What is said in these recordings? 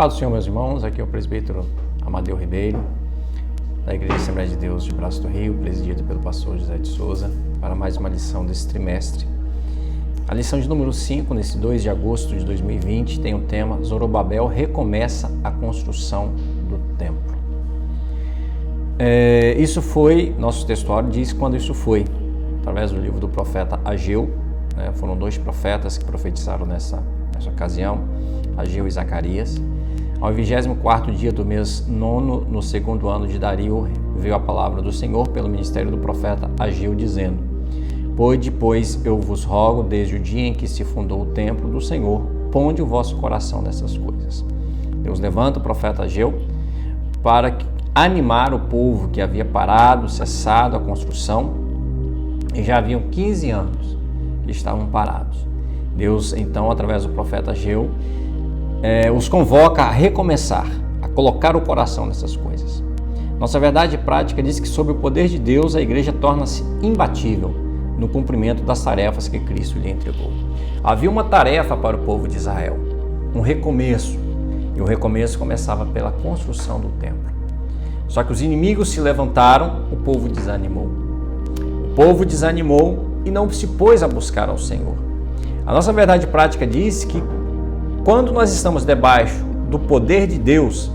Paz do Senhor, meus irmãos, aqui é o presbítero Amadeu Ribeiro, da Igreja Assembleia de Deus de Braço do Rio, presidido pelo pastor José de Souza, para mais uma lição desse trimestre. A lição de número 5, nesse 2 de agosto de 2020, tem o tema Zorobabel recomeça a construção do templo. Isso foi, nosso textuário diz quando isso foi, através do livro do profeta Ageu, foram dois profetas que profetizaram nessa ocasião, Ageu e Zacarias. Ao 24º dia do mês 9, no segundo ano de Dario, veio a palavra do Senhor pelo ministério do profeta Ageu, dizendo: Pois eu vos rogo, desde o dia em que se fundou o templo do Senhor, ponde o vosso coração nessas coisas. Deus levanta o profeta Ageu para animar o povo que havia parado, cessado a construção, e já haviam 15 anos que estavam parados. Deus, então, através do profeta Ageu, os convoca a recomeçar, a colocar o coração nessas coisas. Nossa verdade prática diz que, sob o poder de Deus, a igreja torna-se imbatível no cumprimento das tarefas que Cristo lhe entregou. Havia uma tarefa para o povo de Israel, um recomeço, e o recomeço começava pela construção do templo. Só que os inimigos se levantaram, o povo desanimou. O povo desanimou e não se pôs a buscar ao Senhor. A nossa verdade prática diz que quando nós estamos debaixo do poder de Deus,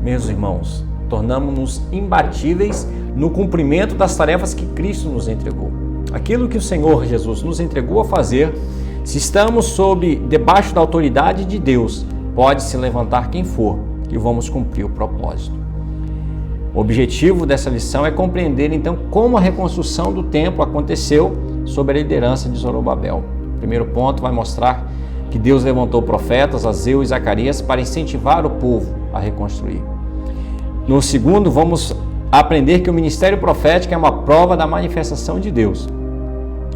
meus irmãos, tornamos-nos imbatíveis no cumprimento das tarefas que Cristo nos entregou. Aquilo que o Senhor Jesus nos entregou a fazer, se estamos debaixo da autoridade de Deus, pode se levantar quem for e vamos cumprir o propósito. O objetivo dessa lição é compreender então como a reconstrução do templo aconteceu sob a liderança de Zorobabel. O primeiro ponto vai mostrar que Deus levantou profetas, Ageu e Zacarias, para incentivar o povo a reconstruir. No segundo, vamos aprender que o ministério profético é uma prova da manifestação de Deus.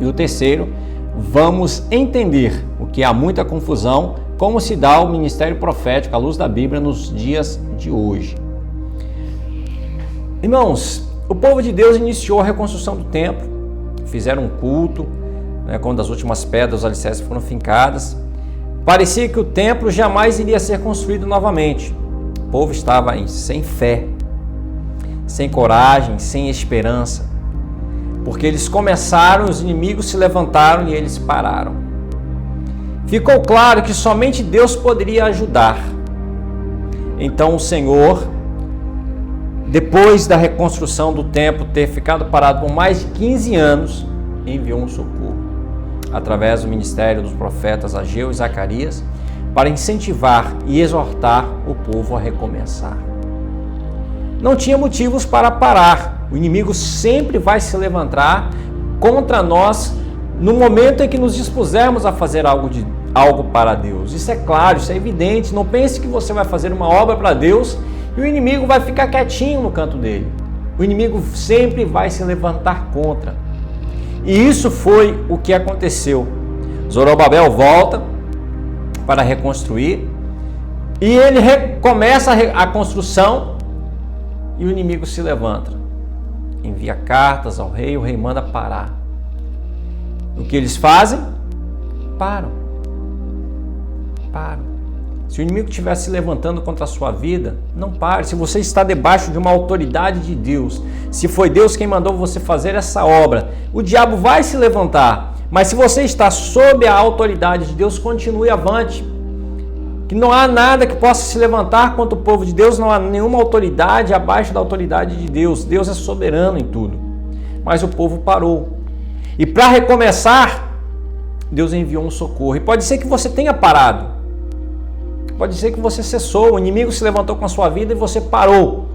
E o terceiro, vamos entender o que há muita confusão, como se dá o ministério profético à luz da Bíblia nos dias de hoje. Irmãos, o povo de Deus iniciou a reconstrução do templo, fizeram um culto, quando as últimas pedras, os alicerces foram fincadas. Parecia que o templo jamais iria ser construído novamente. O povo estava sem fé, sem coragem, sem esperança, porque eles começaram, os inimigos se levantaram e eles pararam. Ficou claro que somente Deus poderia ajudar. Então o Senhor, depois da reconstrução do templo ter ficado parado por mais de 15 anos, enviou um socorro através do ministério dos profetas Ageu e Zacarias, para incentivar e exortar o povo a recomeçar. Não tinha motivos para parar. O inimigo sempre vai se levantar contra nós no momento em que nos dispusermos a fazer algo para Deus. Isso é claro, isso é evidente. Não pense que você vai fazer uma obra para Deus e o inimigo vai ficar quietinho no canto dele. O inimigo sempre vai se levantar contra. E isso foi o que aconteceu. Zorobabel volta para reconstruir e ele recomeça a construção e o inimigo se levanta. Envia cartas ao rei, o rei manda parar. O que eles fazem? Param. Se o inimigo estiver se levantando contra a sua vida, não pare. Se você está debaixo de uma autoridade de Deus, se foi Deus quem mandou você fazer essa obra, o diabo vai se levantar. Mas se você está sob a autoridade de Deus, continue avante. Que não há nada que possa se levantar contra o povo de Deus, não há nenhuma autoridade abaixo da autoridade de Deus. Deus é soberano em tudo. Mas o povo parou. E para recomeçar, Deus enviou um socorro. E pode ser que você tenha parado. Pode ser que você cessou, o inimigo se levantou com a sua vida e você parou.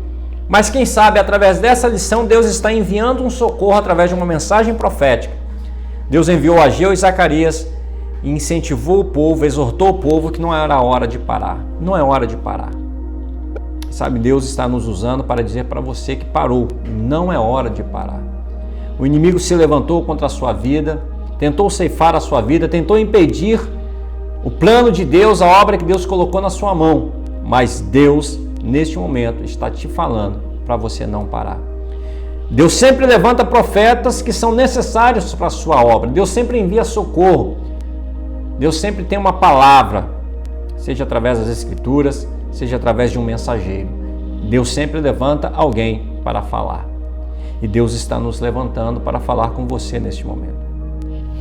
Mas quem sabe, através dessa lição, Deus está enviando um socorro através de uma mensagem profética. Deus enviou Ageu e Zacarias e incentivou o povo, exortou o povo que não era hora de parar. Não é hora de parar. Sabe, Deus está nos usando para dizer para você que parou. Não é hora de parar. O inimigo se levantou contra a sua vida, tentou ceifar a sua vida, tentou impedir o plano de Deus, a obra que Deus colocou na sua mão. Mas Deus, neste momento, está te falando para você não parar. Deus sempre levanta profetas que são necessários para a sua obra. Deus sempre envia socorro. Deus sempre tem uma palavra, seja através das Escrituras, seja através de um mensageiro. Deus sempre levanta alguém para falar. E Deus está nos levantando para falar com você neste momento.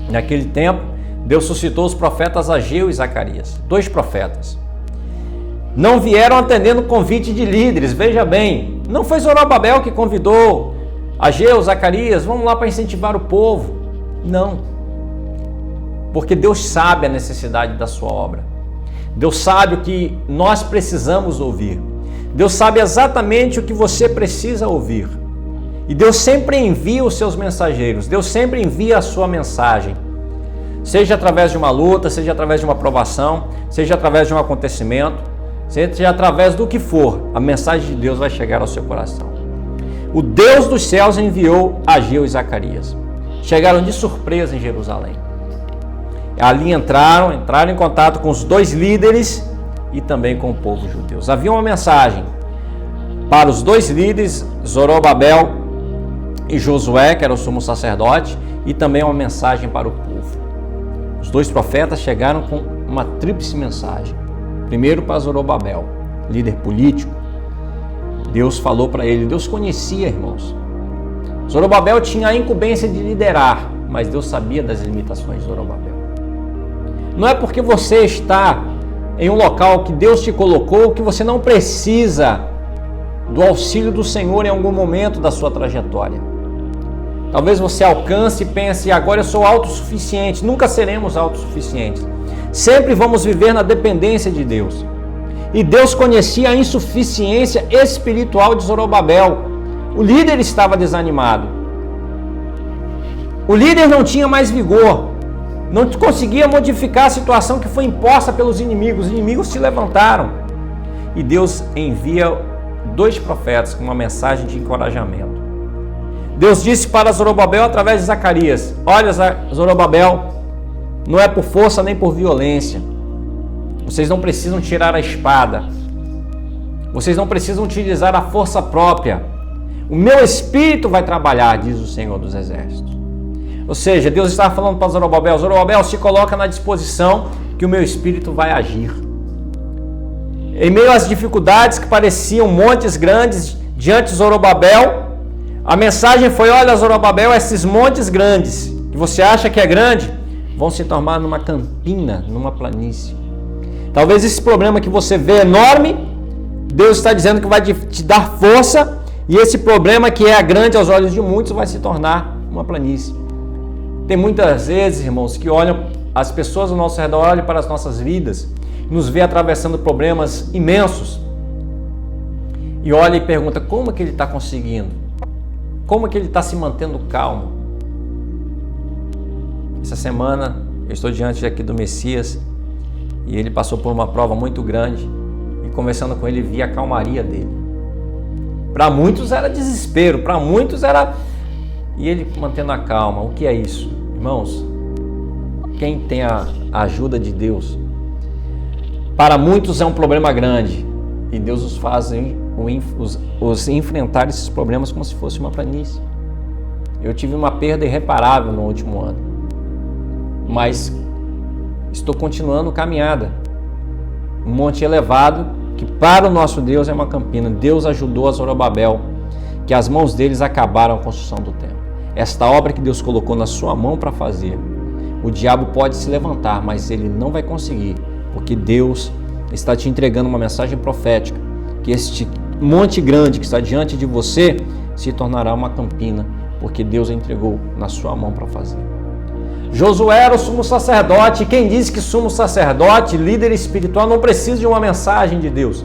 Naquele tempo, Deus suscitou os profetas Ageu e Zacarias, 2 profetas. Não vieram atendendo o convite de líderes, veja bem, não foi Zorobabel que convidou Ageu, Zacarias, vamos lá para incentivar o povo. Não, porque Deus sabe a necessidade da sua obra. Deus sabe o que nós precisamos ouvir. Deus sabe exatamente o que você precisa ouvir. E Deus sempre envia os seus mensageiros, Deus sempre envia a sua mensagem. Seja através de uma luta, seja através de uma provação, seja através de um acontecimento, seja através do que for, a mensagem de Deus vai chegar ao seu coração. O Deus dos céus enviou Ageu e Zacarias. Chegaram de surpresa em Jerusalém. Ali entraram em contato com os 2 líderes e também com o povo judeu. Havia uma mensagem para os 2 líderes, Zorobabel e Josué, que era o sumo sacerdote, e também uma mensagem para o povo. Os 2 profetas chegaram com uma tríplice mensagem. Primeiro para Zorobabel, líder político. Deus falou para ele, Deus conhecia, irmãos. Zorobabel tinha a incumbência de liderar, mas Deus sabia das limitações de Zorobabel. Não é porque você está em um local que Deus te colocou que você não precisa do auxílio do Senhor em algum momento da sua trajetória. Talvez você alcance e pense, agora eu sou autossuficiente. Nunca seremos autossuficientes. Sempre vamos viver na dependência de Deus. E Deus conhecia a insuficiência espiritual de Zorobabel. O líder estava desanimado. O líder não tinha mais vigor. Não conseguia modificar a situação que foi imposta pelos inimigos. Os inimigos se levantaram. E Deus envia 2 profetas com uma mensagem de encorajamento. Deus disse para Zorobabel através de Zacarias, olha Zorobabel, não é por força nem por violência. Vocês não precisam tirar a espada. Vocês não precisam utilizar a força própria. O meu espírito vai trabalhar, diz o Senhor dos Exércitos. Ou seja, Deus estava falando para Zorobabel, Zorobabel, se coloca na disposição que o meu espírito vai agir. Em meio às dificuldades que pareciam montes grandes diante de Zorobabel, a mensagem foi, olha Zorobabel, esses montes grandes, que você acha que é grande, vão se tornar numa campina, numa planície. Talvez esse problema que você vê enorme, Deus está dizendo que vai te dar força, e esse problema que é grande aos olhos de muitos vai se tornar uma planície. Tem muitas vezes, irmãos, que olham, as pessoas ao nosso redor olham para as nossas vidas, nos vê atravessando problemas imensos, e olha e pergunta, como é que ele está conseguindo? Como é que ele está se mantendo calmo? Essa semana eu estou diante aqui do Messias e ele passou por uma prova muito grande e conversando com ele vi a calmaria dele. Para muitos era desespero, para muitos era... E ele mantendo a calma. O que é isso? Irmãos, quem tem a ajuda de Deus, para muitos é um problema grande e Deus os faz os enfrentar esses problemas como se fosse uma planície. Eu tive uma perda irreparável no último ano, mas estou continuando caminhada. Um monte elevado que para o nosso Deus é uma campina. Deus ajudou a Zorobabel, que as mãos deles acabaram a construção do templo. Esta obra que Deus colocou na sua mão para fazer, o diabo pode se levantar, mas ele não vai conseguir, porque Deus está te entregando uma mensagem profética, que este monte grande que está diante de você se tornará uma campina, porque Deus entregou na sua mão para fazer. Josué era o sumo sacerdote, e quem diz que sumo sacerdote, líder espiritual, não precisa de uma mensagem de Deus?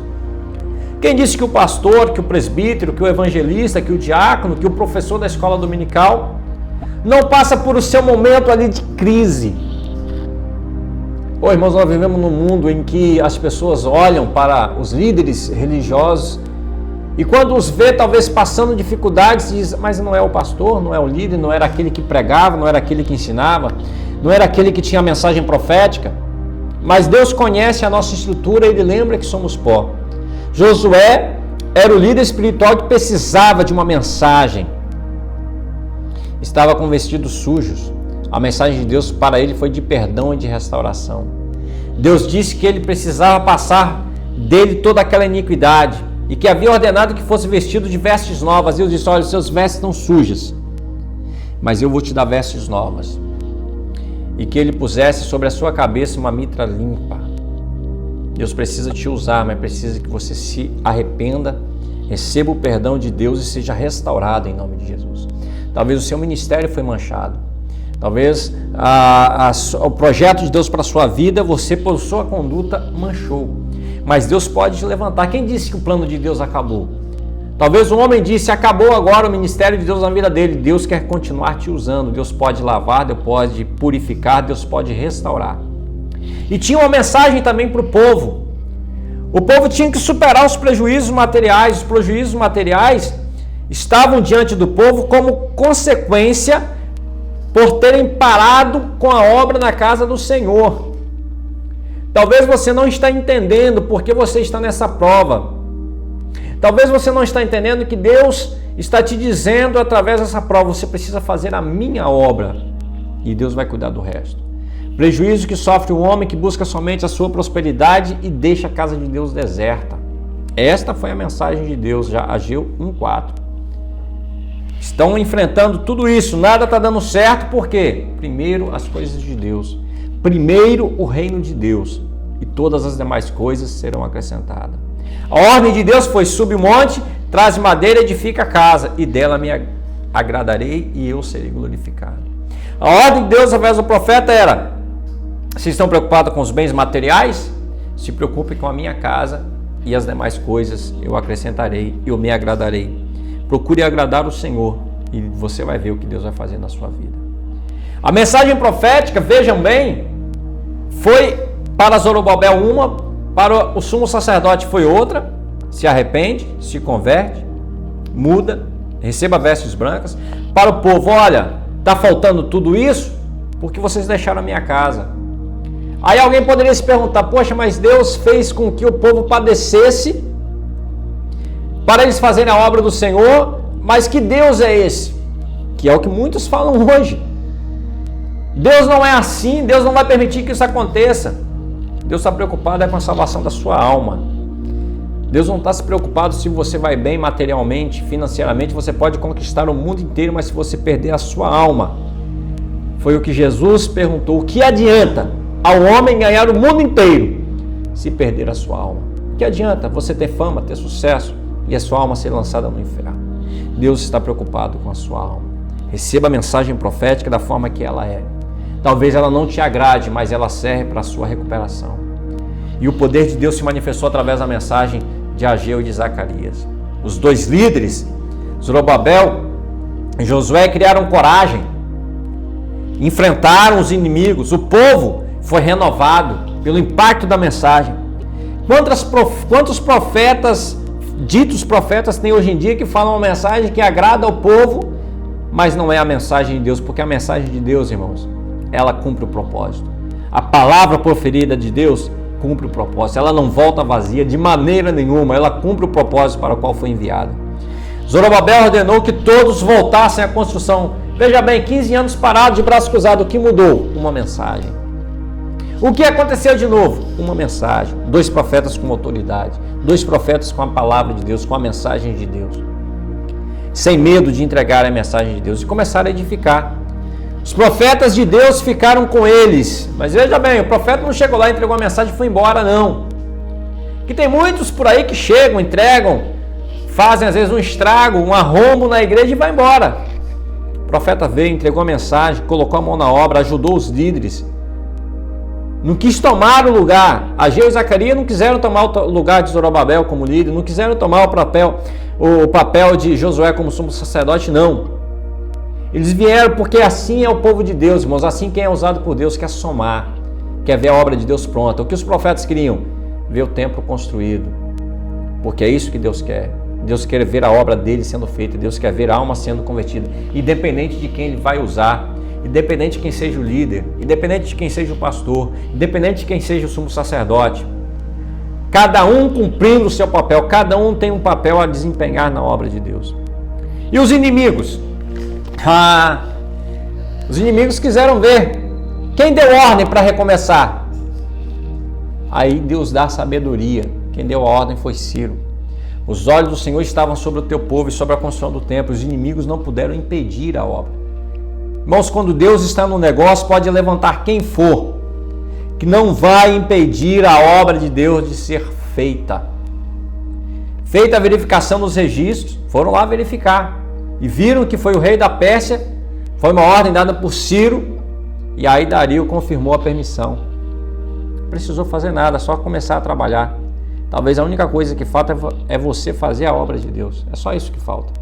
Quem disse que o pastor, que o presbítero, que o evangelista, que o diácono, que o professor da escola dominical não passa por o seu momento ali de crise? Irmãos, nós vivemos num mundo em que as pessoas olham para os líderes religiosos e quando os vê talvez passando dificuldades, diz, mas não é o pastor, não é o líder, não era aquele que pregava, não era aquele que ensinava, não era aquele que tinha a mensagem profética. Mas Deus conhece a nossa estrutura e Ele lembra que somos pó. Josué era o líder espiritual que precisava de uma mensagem. Estava com vestidos sujos. A mensagem de Deus para ele foi de perdão e de restauração. Deus disse que ele precisava passar dele toda aquela iniquidade, e que havia ordenado que fosse vestido de vestes novas. E Deus disse: olha, seus vestes estão sujas, mas eu vou te dar vestes novas. E que ele pusesse sobre a sua cabeça uma mitra limpa. Deus precisa te usar, mas precisa que você se arrependa, receba o perdão de Deus e seja restaurado em nome de Jesus. Talvez o seu ministério foi manchado. Talvez o projeto de Deus para a sua vida, você por sua conduta manchou. Mas Deus pode te levantar. Quem disse que o plano de Deus acabou? Talvez um homem disse: acabou agora o ministério de Deus na vida dele. Deus quer continuar te usando. Deus pode lavar, Deus pode purificar, Deus pode restaurar. E tinha uma mensagem também para o povo. O povo tinha que superar os prejuízos materiais. Os prejuízos materiais estavam diante do povo como consequência por terem parado com a obra na casa do Senhor. Talvez você não está entendendo porque você está nessa prova. Talvez você não está entendendo que Deus está te dizendo através dessa prova: você precisa fazer a minha obra e Deus vai cuidar do resto. Prejuízo que sofre um homem que busca somente a sua prosperidade e deixa a casa de Deus deserta. Esta foi a mensagem de Deus, já Ageu 1:4. Estão enfrentando tudo isso, nada está dando certo, por quê? Primeiro as coisas de Deus, primeiro o reino de Deus, e todas as demais coisas serão acrescentadas. A ordem de Deus foi: sube o monte, traz madeira, edifica a casa, e dela me agradarei e eu serei glorificado. A ordem de Deus através do profeta era: vocês estão preocupados com os bens materiais? Se preocupem com a minha casa e as demais coisas eu acrescentarei, eu me agradarei. Procure agradar o Senhor e você vai ver o que Deus vai fazer na sua vida. A mensagem profética, vejam bem, foi para Zorobabel uma, para o sumo sacerdote foi outra: se arrepende, se converte, muda, receba vestes brancas. Para o povo: olha, está faltando tudo isso porque vocês deixaram a minha casa. Aí alguém poderia se perguntar: poxa, mas Deus fez com que o povo padecesse para eles fazerem a obra do Senhor, mas que Deus é esse? Que é o que muitos falam hoje. Deus não é assim, Deus não vai permitir que isso aconteça. Deus está preocupado com a salvação da sua alma. Deus não está se preocupado se você vai bem materialmente, financeiramente. Você pode conquistar o mundo inteiro, mas se você perder a sua alma, foi o que Jesus perguntou: o que adianta ao homem ganhar o mundo inteiro se perder a sua alma? O que adianta você ter fama, ter sucesso e a sua alma ser lançada no inferno? Deus está preocupado com a sua alma. Receba a mensagem profética da forma que ela é. Talvez ela não te agrade, mas ela serve para a sua recuperação. E o poder de Deus se manifestou através da mensagem de Ageu e de Zacarias. Os dois líderes, Zorobabel e Josué, criaram coragem, enfrentaram os inimigos. O povo foi renovado pelo impacto da mensagem. Quantos profetas, ditos profetas, tem hoje em dia que falam uma mensagem que agrada ao povo, mas não é a mensagem de Deus? Porque a mensagem de Deus, irmãos, ela cumpre o propósito. A palavra proferida de Deus cumpre o propósito. Ela não volta vazia de maneira nenhuma. Ela cumpre o propósito para o qual foi enviada. Zorobabel ordenou que todos voltassem à construção. Veja bem, 15 anos parados de braço cruzado. O que mudou? Uma mensagem. O que aconteceu de novo? Uma mensagem. 2 profetas com autoridade. 2 profetas com a palavra de Deus, com a mensagem de Deus. Sem medo de entregar a mensagem de Deus e começaram a edificar. Os profetas de Deus ficaram com eles. Mas veja bem, o profeta não chegou lá, entregou a mensagem e foi embora, não. Que tem muitos por aí que chegam, entregam, fazem às vezes um estrago, um arrombo na igreja e vai embora. O profeta veio, entregou a mensagem, colocou a mão na obra, ajudou os líderes. Não quis tomar o lugar. Ageu e Zacarias não quiseram tomar o lugar de Zorobabel como líder, não quiseram tomar o papel de Josué como sumo sacerdote, não. Eles vieram porque assim é o povo de Deus, irmãos. Assim quem é usado por Deus quer somar, quer ver a obra de Deus pronta. O que os profetas queriam? Ver o templo construído. Porque é isso que Deus quer. Deus quer ver a obra dele sendo feita. Deus quer ver a alma sendo convertida. Independente de quem ele vai usar. Independente de quem seja o líder. Independente de quem seja o pastor. Independente de quem seja o sumo sacerdote. Cada um cumprindo o seu papel. Cada um tem um papel a desempenhar na obra de Deus. E os inimigos? Os inimigos quiseram ver quem deu ordem para recomeçar. Aí Deus dá sabedoria. Quem deu a ordem foi Ciro. Os olhos do Senhor estavam sobre o teu povo e sobre a construção do templo. Os inimigos não puderam impedir a obra. Irmãos, quando Deus está no negócio, pode levantar quem for, que não vai impedir a obra de Deus de ser feita. Feita a verificação dos registros, foram lá verificar e viram que foi o rei da Pérsia, foi uma ordem dada por Ciro, e aí Dario confirmou a permissão. Não precisou fazer nada, só começar a trabalhar. Talvez a única coisa que falta é você fazer a obra de Deus. É só isso que falta.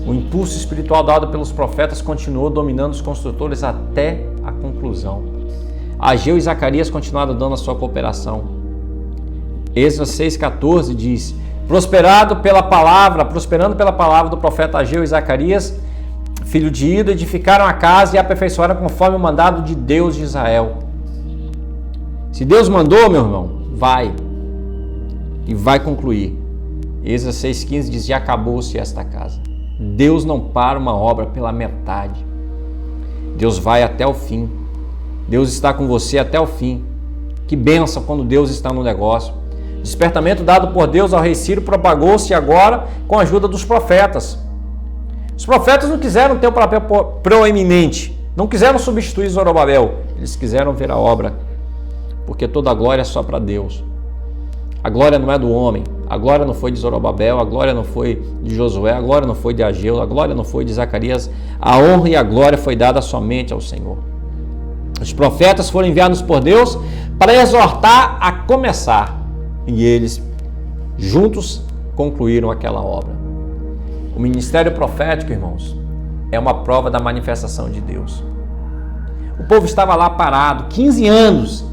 O impulso espiritual dado pelos profetas continuou dominando os construtores até a conclusão. Ageu e Zacarias continuaram dando a sua cooperação. Esdras 6,14 diz: prosperando pela palavra do profeta Ageu e Zacarias, filho de Ido, edificaram a casa e a aperfeiçoaram conforme o mandado de Deus de Israel. Se Deus mandou, meu irmão, vai. E vai concluir. Esdras 6,15 diz: e acabou-se esta casa. Deus não para uma obra pela metade. Deus vai até o fim. Deus está com você até o fim. Que bênção quando Deus está no negócio. O despertamento dado por Deus ao rei Ciro propagou-se agora com a ajuda dos profetas. Os profetas não quiseram ter o papel proeminente, não quiseram substituir Zorobabel, eles quiseram ver a obra, porque toda a glória é só para Deus. A glória não é do homem, a glória não foi de Zorobabel, a glória não foi de Josué, a glória não foi de Ageu, a glória não foi de Zacarias, a honra e a glória foi dada somente ao Senhor. Os profetas foram enviados por Deus para exortar a começar, e eles juntos concluíram aquela obra. O ministério profético, irmãos, é uma prova da manifestação de Deus. O povo estava lá parado, 15 anos.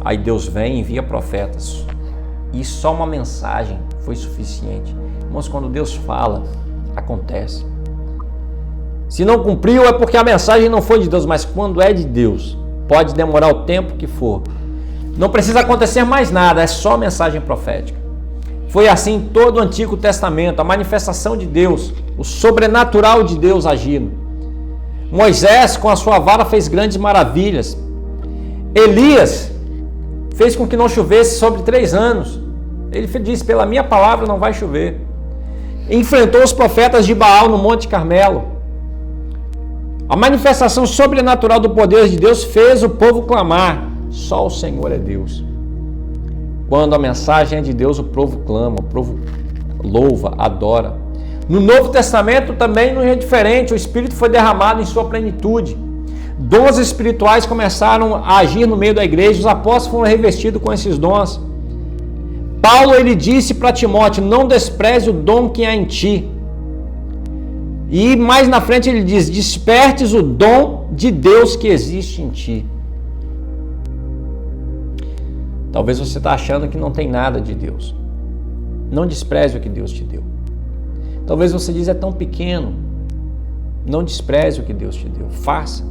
Aí Deus vem e envia profetas. E só uma mensagem foi suficiente. Irmãos, quando Deus fala, acontece. Se não cumpriu é porque a mensagem não foi de Deus, mas quando é de Deus, pode demorar o tempo que for. Não precisa acontecer mais nada, é só mensagem profética. Foi assim em todo o Antigo Testamento, a manifestação de Deus, o sobrenatural de Deus agindo. Moisés, com a sua vara, fez grandes maravilhas. Elias fez com que não chovesse sobre 3 anos. Ele disse: pela minha palavra não vai chover. Enfrentou os profetas de Baal no Monte Carmelo. A manifestação sobrenatural do poder de Deus fez o povo clamar: só o Senhor é Deus. Quando a mensagem é de Deus, o povo clama, o povo louva, adora. No Novo Testamento também não é diferente, o Espírito foi derramado em sua plenitude. Dons espirituais começaram a agir no meio da igreja, os apóstolos foram revestidos com esses dons. Paulo, ele disse para Timóteo: não despreze o dom que há em ti. E mais na frente ele diz: despertes o dom de Deus que existe em ti. Talvez você está achando que não tem nada de Deus. Não despreze o que Deus te deu. Talvez você diz: é tão pequeno. Não despreze o que Deus te deu. Faça.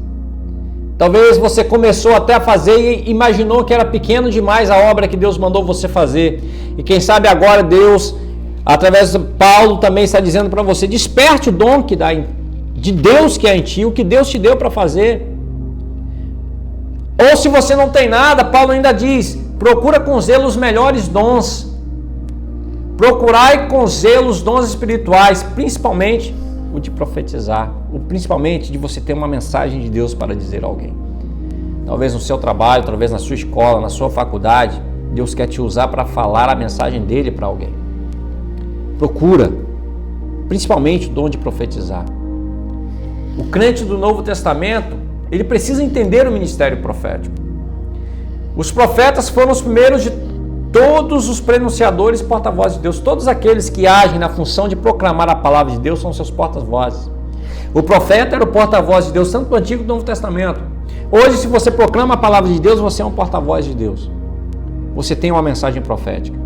Talvez você começou até a fazer e imaginou que era pequeno demais a obra que Deus mandou você fazer. E quem sabe agora Deus, através de Paulo, também está dizendo para você: desperte o dom que dá de Deus que é em ti, o que Deus te deu para fazer. Ou se você não tem nada, Paulo ainda diz: procura com zelo os melhores dons. Procurai com zelo os dons espirituais, principalmente o de profetizar, principalmente de você ter uma mensagem de Deus para dizer a alguém. Talvez no seu trabalho, talvez na sua escola, na sua faculdade, Deus quer te usar para falar a mensagem dele para alguém. Procura, principalmente o dom de profetizar. O crente do Novo Testamento, ele precisa entender o ministério profético. Os profetas foram os primeiros de todos os prenunciadores e porta-vozes de Deus. Todos aqueles que agem na função de proclamar a palavra de Deus são seus porta-vozes. O profeta era o porta-voz de Deus, tanto no Antigo como no Novo Testamento. Hoje, se você proclama a palavra de Deus, você é um porta-voz de Deus. Você tem uma mensagem profética.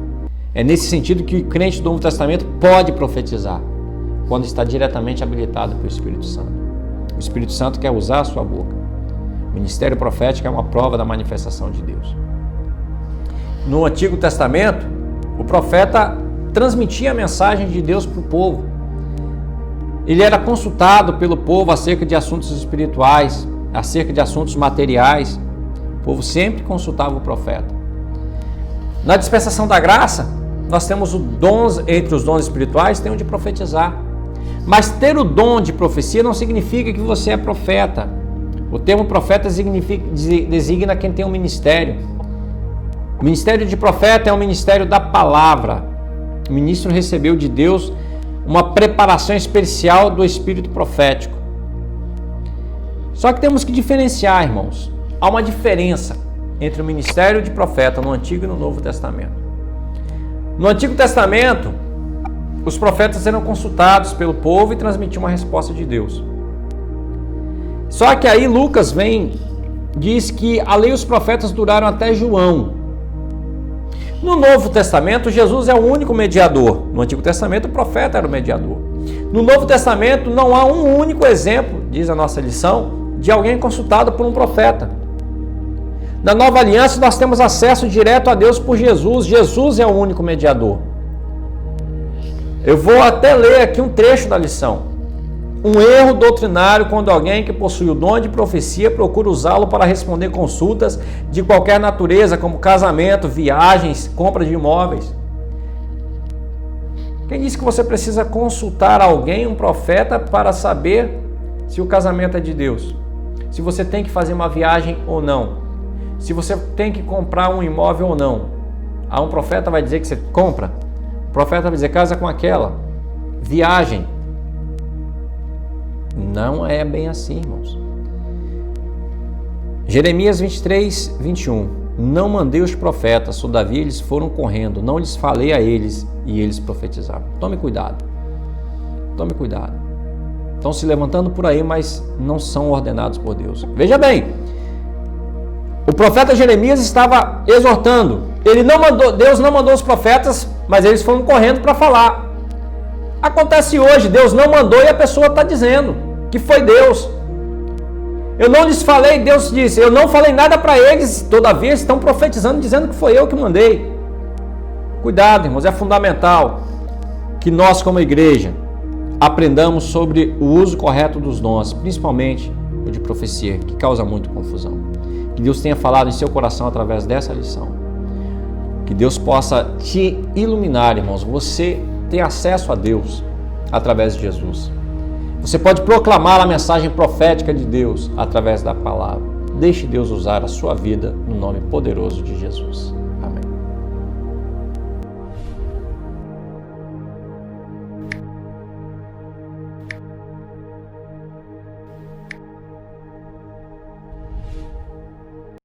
É nesse sentido que o crente do Novo Testamento pode profetizar, quando está diretamente habilitado pelo Espírito Santo. O Espírito Santo quer usar a sua boca. O ministério profético é uma prova da manifestação de Deus. No Antigo Testamento, o profeta transmitia a mensagem de Deus para o povo. Ele era consultado pelo povo acerca de assuntos espirituais, acerca de assuntos materiais. O povo sempre consultava o profeta. Na dispensação da graça, nós temos dons, entre os dons espirituais, tem o de profetizar. Mas ter o dom de profecia não significa que você é profeta. O termo profeta designa quem tem um ministério. O ministério de profeta é o ministério da palavra. O ministro recebeu de Deus uma preparação especial do espírito profético. Só que temos que diferenciar, irmãos. Há uma diferença entre o ministério de profeta no Antigo e no Novo Testamento. No Antigo Testamento, os profetas eram consultados pelo povo e transmitiam uma resposta de Deus. Só que aí Lucas diz que a lei e os profetas duraram até João. No Novo Testamento, Jesus é o único mediador. No Antigo Testamento, o profeta era o mediador. No Novo Testamento, não há um único exemplo, diz a nossa lição, de alguém consultado por um profeta. Na Nova Aliança, nós temos acesso direto a Deus por Jesus. Jesus é o único mediador. Eu vou até ler aqui um trecho da lição. Um erro doutrinário quando alguém que possui o dom de profecia procura usá-lo para responder consultas de qualquer natureza, como casamento, viagens, compra de imóveis. Quem disse que você precisa consultar alguém, um profeta, para saber se o casamento é de Deus? Se você tem que fazer uma viagem ou não? Se você tem que comprar um imóvel ou não? Um profeta vai dizer que você compra? O profeta vai dizer casa com aquela. Viagem. Não é bem assim, irmãos. Jeremias 23, 21. Não mandei os profetas, todavia eles foram correndo. Não lhes falei a eles e eles profetizaram. Tome cuidado. Tome cuidado. Estão se levantando por aí, mas não são ordenados por Deus. Veja bem. O profeta Jeremias estava exortando. Deus não mandou os profetas, mas eles foram correndo para falar. Acontece hoje, Deus não mandou e a pessoa está dizendo que foi Deus. Eu não lhes falei, Deus disse, eu não falei nada para eles, todavia estão profetizando, dizendo que foi eu que mandei. Cuidado, irmãos, é fundamental que nós como igreja aprendamos sobre o uso correto dos dons, principalmente o de profecia, que causa muito confusão. Que Deus tenha falado em seu coração através dessa lição. Que Deus possa te iluminar, irmãos. Você tem acesso a Deus através de Jesus. Você pode proclamar a mensagem profética de Deus através da palavra. Deixe Deus usar a sua vida no nome poderoso de Jesus.